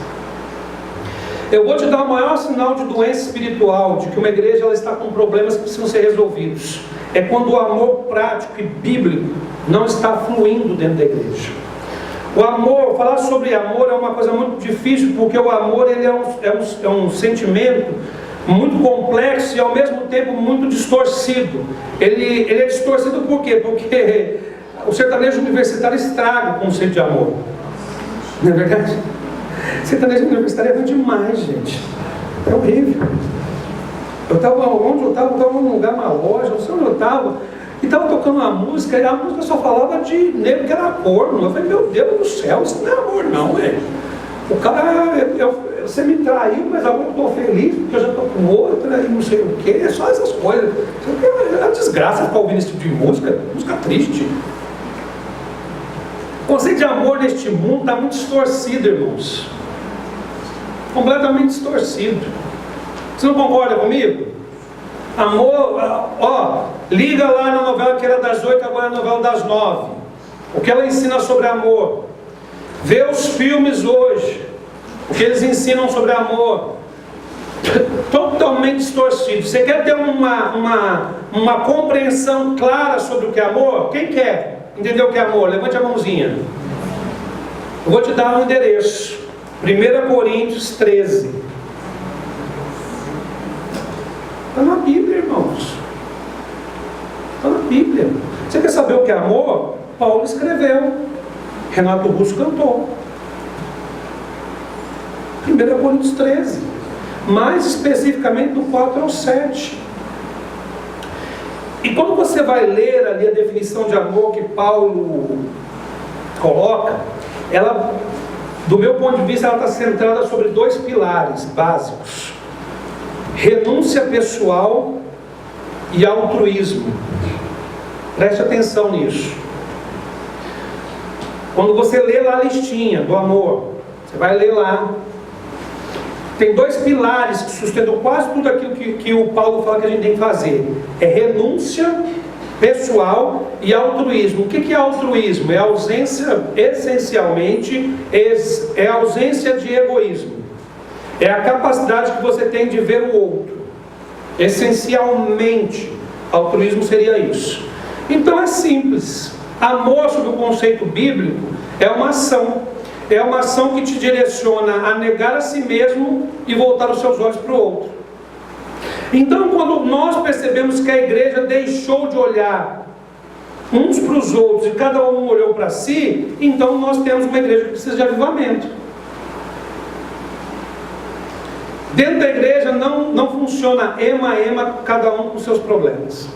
Eu vou te dar o maior sinal de doença espiritual, de que uma igreja ela está com problemas que precisam ser resolvidos. É quando o amor prático e bíblico não está fluindo dentro da igreja. O amor, falar sobre amor é uma coisa muito difícil, porque o amor ele é um sentimento muito complexo e ao mesmo tempo muito distorcido. Ele é distorcido por quê? Porque o sertanejo universitário estraga o conceito de amor. Não é verdade? Sertanejo universitário é ruim demais, gente. É horrível. Eu estava onde eu estava? Eu estava num lugar, uma loja, não sei onde eu estava, e estava tocando uma música, e a música só falava de negro que era corno. Eu falei, meu Deus do céu, isso não é amor não, velho. O cara, você me traiu, mas agora eu estou feliz, porque eu já estou com outra, e não sei o que, é só essas coisas. É uma desgraça ficar ouvindo esse tipo de música triste. O conceito de amor neste mundo está muito distorcido, irmãos. Completamente distorcido. Você não concorda comigo? Amor, ó, liga lá na novela que era das 8, agora é a novela das 9. O que ela ensina sobre amor? Vê os filmes hoje, o que eles ensinam sobre amor. Totalmente distorcido. Você quer ter uma compreensão clara sobre o que é amor? Quem quer entender o que é amor? Levante a mãozinha. Eu vou te dar um endereço. 1 Coríntios 13. Está na Bíblia, irmãos. Está na Bíblia. Você quer saber o que é amor? Paulo escreveu. Renato Russo cantou. 1 Coríntios 13. Mais especificamente do 4 ao 7. E quando você vai ler ali a definição de amor que Paulo coloca, ela, do meu ponto de vista, ela está centrada sobre dois pilares básicos: renúncia pessoal e altruísmo. Preste atenção nisso. Quando você lê lá a listinha do amor, você vai ler lá, tem dois pilares que sustentam quase tudo aquilo que o Paulo fala que a gente tem que fazer: é renúncia pessoal e altruísmo. O que é altruísmo? É ausência, essencialmente, é a ausência de egoísmo. É a capacidade que você tem de ver o outro. Essencialmente, altruísmo seria isso. Então é simples. Amor, sob o conceito bíblico, é uma ação. É uma ação que te direciona a negar a si mesmo e voltar os seus olhos para o outro. Então, quando nós percebemos que a igreja deixou de olhar uns para os outros e cada um olhou para si, então nós temos uma igreja que precisa de avivamento. Dentro da igreja não funciona ema, cada um com seus problemas,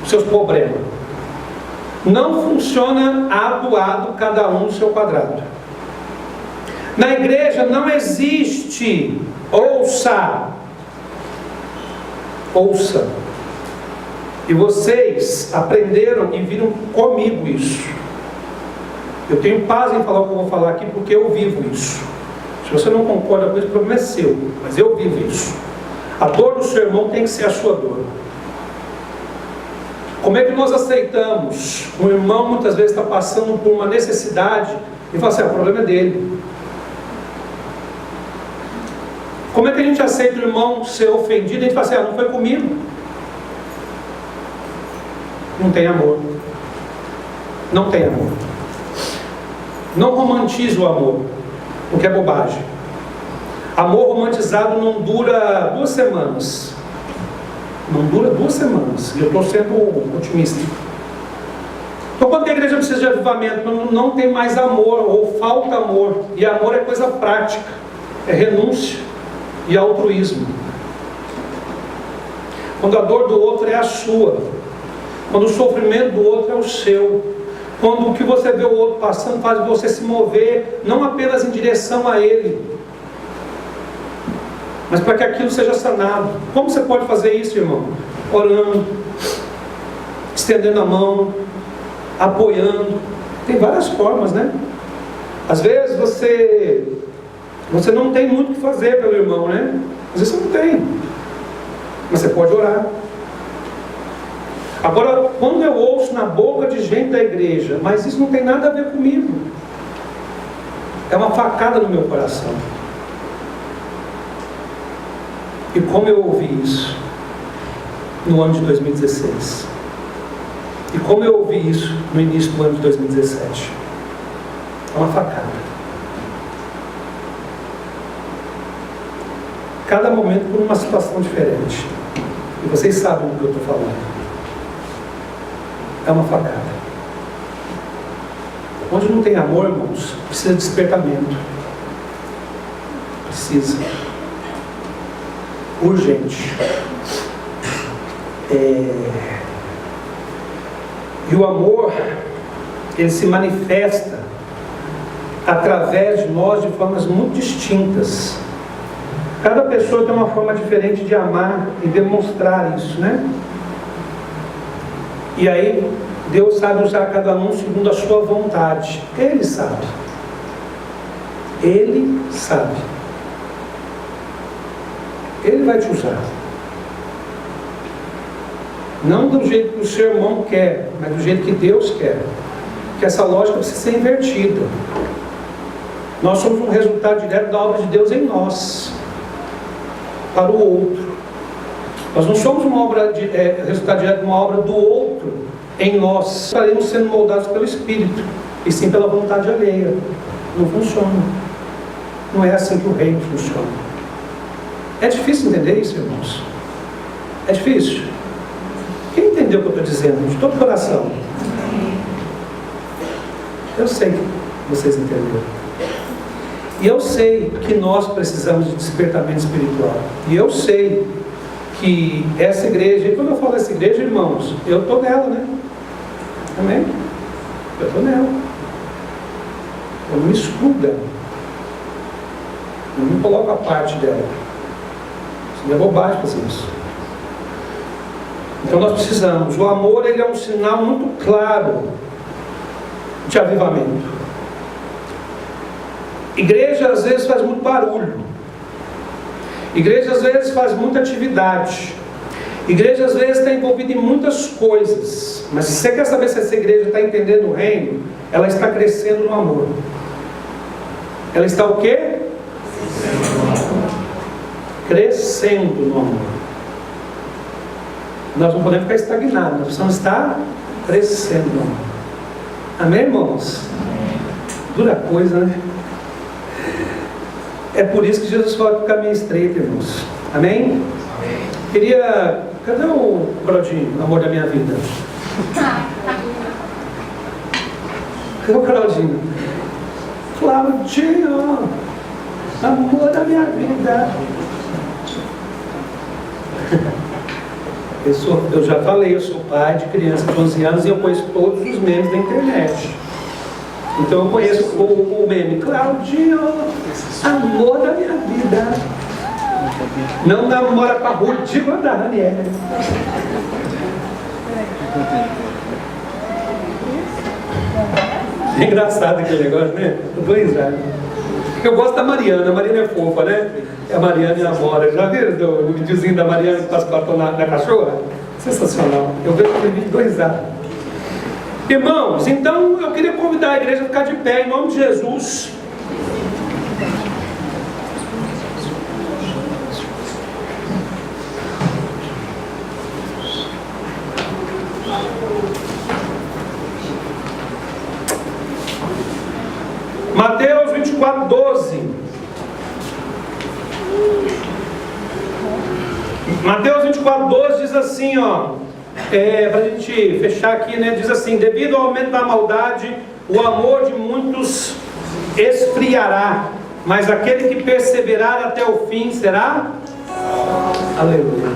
seus problemas. Não funciona ado, cada um no seu quadrado. Na igreja não existe ouça. E vocês aprenderam e viram comigo isso. Eu tenho paz em falar o que eu vou falar aqui, porque eu vivo isso. Se você não concorda com isso, o problema é seu, mas eu vivo isso. A dor do seu irmão tem que ser a sua dor. Como é que nós aceitamos? Um irmão muitas vezes está passando por uma necessidade e fala assim, o problema é dele. Como é que a gente aceita o irmão ser ofendido e a gente fala assim, não foi comigo? Não tem amor. Não tem amor. Não romantize o amor, o que é bobagem. Amor romantizado não dura 2 semanas. Não dura 2 semanas. E eu estou sendo otimista. Então, quando a igreja precisa de avivamento, não tem mais amor, ou falta amor. E amor é coisa prática. É renúncia e altruísmo. Quando a dor do outro é a sua. Quando o sofrimento do outro é o seu. Quando o que você vê o outro passando faz você se mover, não apenas em direção a ele, mas para que aquilo seja sanado. Como você pode fazer isso, irmão? Orando, estendendo a mão, apoiando. Tem várias formas, né? Às vezes você não tem muito o que fazer pelo irmão, né? Às vezes você não tem, mas você pode orar. Agora, quando eu ouço na boca de gente da igreja, mas isso não tem nada a ver comigo, é uma facada no meu coração. E como eu ouvi isso no ano de 2016, e como eu ouvi isso no início do ano de 2017, é uma facada. Cada momento por uma situação diferente, e vocês sabem do que eu estou falando. É uma facada. Onde não tem amor, irmãos, precisa de despertamento. Precisa. Urgente. E o amor, ele se manifesta através de nós de formas muito distintas. Cada pessoa tem uma forma diferente de amar e demonstrar isso, né? E aí, Deus sabe usar cada um segundo a sua vontade. Ele sabe. Ele sabe. Ele vai te usar. Não do jeito que o seu irmão quer, mas do jeito que Deus quer. Porque essa lógica precisa ser invertida. Nós somos um resultado direto da obra de Deus em nós, para o outro. Nós não somos resultado direto de uma obra do outro em nós. Estaremos sendo moldados pelo Espírito, e sim pela vontade alheia. Não funciona. Não é assim que o reino funciona. É difícil entender isso, irmãos? É difícil? Quem entendeu o que eu estou dizendo? De todo o coração. Eu sei que vocês entenderam. E eu sei que nós precisamos de despertamento espiritual. E eu sei que essa igreja, e quando eu falo dessa igreja, irmãos, eu estou nela, né? Amém? Eu estou nela. Eu não me excluo dela. Eu não me coloco a parte dela. Isso não é bobagem fazer isso. Então nós precisamos. O amor, ele é um sinal muito claro de avivamento. Igreja às vezes faz muito barulho. Igreja às vezes faz muita atividade. Igreja às vezes está envolvida em muitas coisas, mas se você quer saber se essa igreja está entendendo o reino, ela está crescendo no amor. Ela está o quê? Crescendo no amor. Nós não podemos ficar estagnados, nós precisamos estar crescendo no amor. Amém, irmãos? Dura coisa, né? É por isso que Jesus fala que o caminho é estreito, irmãos. Amém? Queria... Cadê o Claudinho, amor da minha vida? Cadê o Claudinho? Claudinho, amor da minha vida. Eu já falei, eu sou pai de criança de 11 anos e eu conheço todos os memes da internet. Então eu conheço o meme Claudinho, amor da minha vida. Não namora com a Ruth igual da Daniela. É engraçado aquele negócio, né? Eu dou risada. Eu gosto da Mariana, a Mariana é fofa, né? É a Mariana e a Amora. Já viram o videozinho da Mariana que passa batom na cachorra? Sensacional. Eu vejo aquele vídeo e dou risada. Irmãos, então eu queria convidar a igreja a ficar de pé em nome de Jesus. Mateus 24, 12. Mateus 24, 12 diz assim, ó. Para a gente fechar aqui, né? Diz assim: devido ao aumento da maldade, o amor de muitos esfriará, mas aquele que perseverar até o fim será. Aleluia.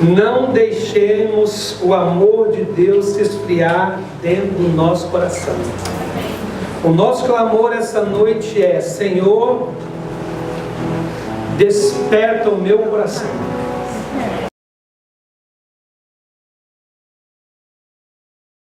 Não deixemos o amor de Deus se esfriar dentro do nosso coração. O nosso clamor essa noite é: Senhor, desperta o meu coração.